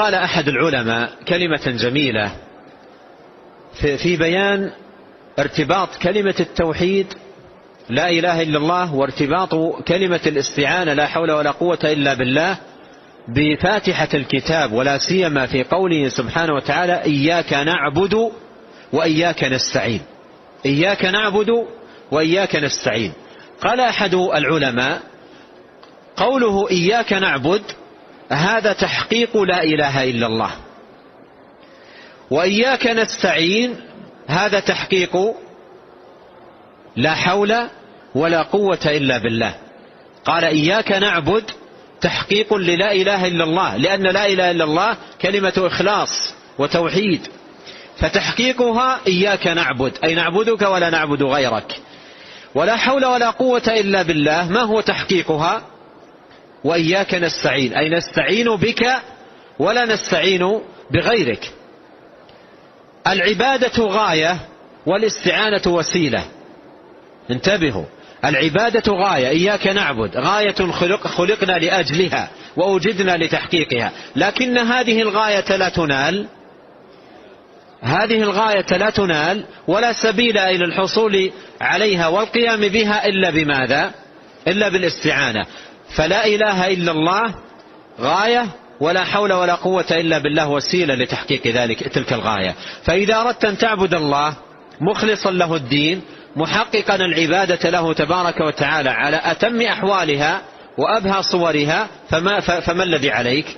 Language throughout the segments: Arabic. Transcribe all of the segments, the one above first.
قال أحد العلماء كلمة جميلة في بيان ارتباط كلمة التوحيد لا إله إلا الله وارتباط كلمة الاستعانة لا حول ولا قوة إلا بالله بفاتحة الكتاب، ولا سيما في قوله سبحانه وتعالى إياك نعبد وإياك نستعين. إياك نعبد وإياك نستعين. قال أحد العلماء قوله إياك نعبد هذا تحقيق لا إله إلا الله، وإياك نستعين هذا تحقيق لا حول ولا قوة إلا بالله. قال إياك نعبد تحقيق للا إله إلا الله، لأن لا إله إلا الله كلمة إخلاص وتوحيد، فتحقيقها إياك نعبد أي نعبدك ولا نعبد غيرك. ولا حول ولا قوة إلا بالله ما هو تحقيقها؟ وإياك نستعين أي نستعين بك ولا نستعين بغيرك. العبادة غاية والاستعانة وسيلة. انتبهوا، العبادة غاية، إياك نعبد غاية خلقنا لأجلها وأوجدنا لتحقيقها، لكن هذه الغاية لا تنال ولا سبيل إلى الحصول عليها والقيام بها إلا بماذا؟ إلا بالاستعانة. فلا إله إلا الله غاية، ولا حول ولا قوة إلا بالله وسيلة لتحقيق تلك الغاية. فإذا أردت أن تعبد الله مخلصا له الدين محققا العبادة له تبارك وتعالى على أتم أحوالها وأبهى صورها، فما الذي عليك؟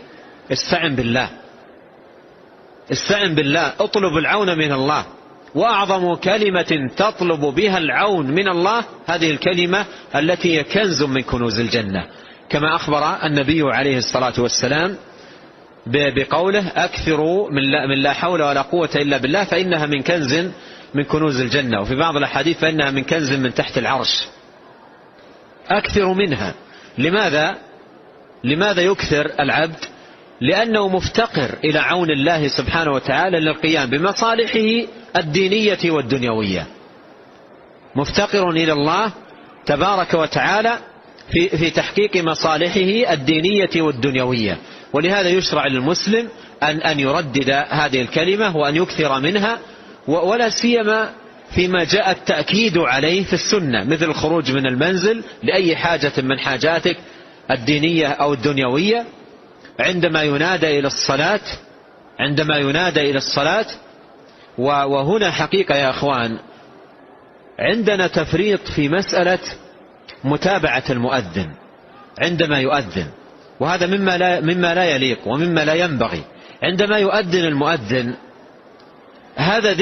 استعن بالله، استعن بالله، اطلب العون من الله. وأعظم كلمة تطلب بها العون من الله هذه الكلمة التي هي كنز من كنوز الجنة، كما أخبر النبي عليه الصلاة والسلام بقوله أكثروا من لا حول ولا قوة إلا بالله فإنها من كنز من كنوز الجنة، وفي بعض الأحاديث فإنها من كنز من تحت العرش. أكثر منها. لماذا يكثر العبد؟ لأنه مفتقر إلى عون الله سبحانه وتعالى للقيام بمصالحه الدينية والدنيوية، مفتقر إلى الله تبارك وتعالى في تحقيق مصالحه الدينية والدنيوية. ولهذا يشرع للمسلم أن يردد هذه الكلمة وأن يكثر منها، ولا سيما فيما جاء التأكيد عليه في السنة، مثل الخروج من المنزل لأي حاجة من حاجاتك الدينية أو الدنيوية، عندما ينادى إلى الصلاة. وهنا حقيقة يا أخوان عندنا تفريط في مسألة متابعة المؤذن عندما يؤذن، وهذا مما لا يليق ومما لا ينبغي. عندما يؤذن المؤذن هذا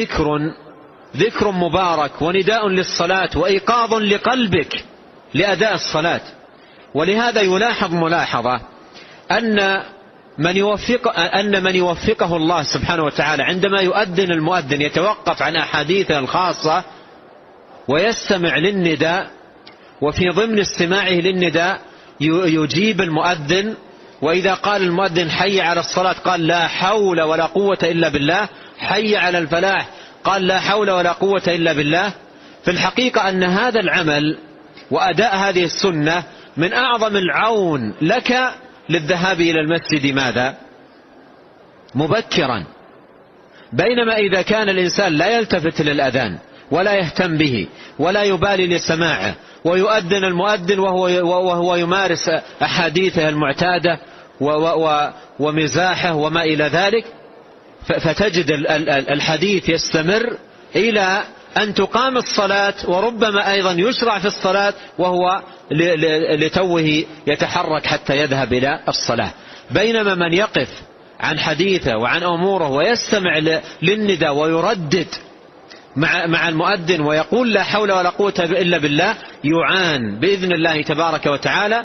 ذكر مبارك ونداء للصلاة وإيقاظ لقلبك لأداء الصلاة. ولهذا يلاحظ ملاحظة أن من يوفقه الله سبحانه وتعالى عندما يؤذن المؤذن يتوقف عن أحاديثه الخاصة ويستمع للنداء، وفي ضمن استماعه للنداء يجيب المؤذن. وإذا قال المؤذن حي على الصلاة قال لا حول ولا قوة إلا بالله، حي على الفلاح قال لا حول ولا قوة إلا بالله. في الحقيقة أن هذا العمل وأداء هذه السنة من أعظم العون لك للذهاب إلى المسجد ماذا؟ مبكرا. بينما إذا كان الإنسان لا يلتفت للأذان ولا يهتم به ولا يبالي لسماعه، ويؤذن المؤذن وهو يمارس أحاديثه المعتادة ومزاحه وما إلى ذلك، فتجد الحديث يستمر إلى أن تقام الصلاة، وربما أيضا يشرع في الصلاة وهو لتوه يتحرك حتى يذهب إلى الصلاة. بينما من يقف عن حديثه وعن أموره ويستمع للنداء ويردد مع المؤذن ويقول لا حول ولا قوة إلا بالله يعان بإذن الله تبارك وتعالى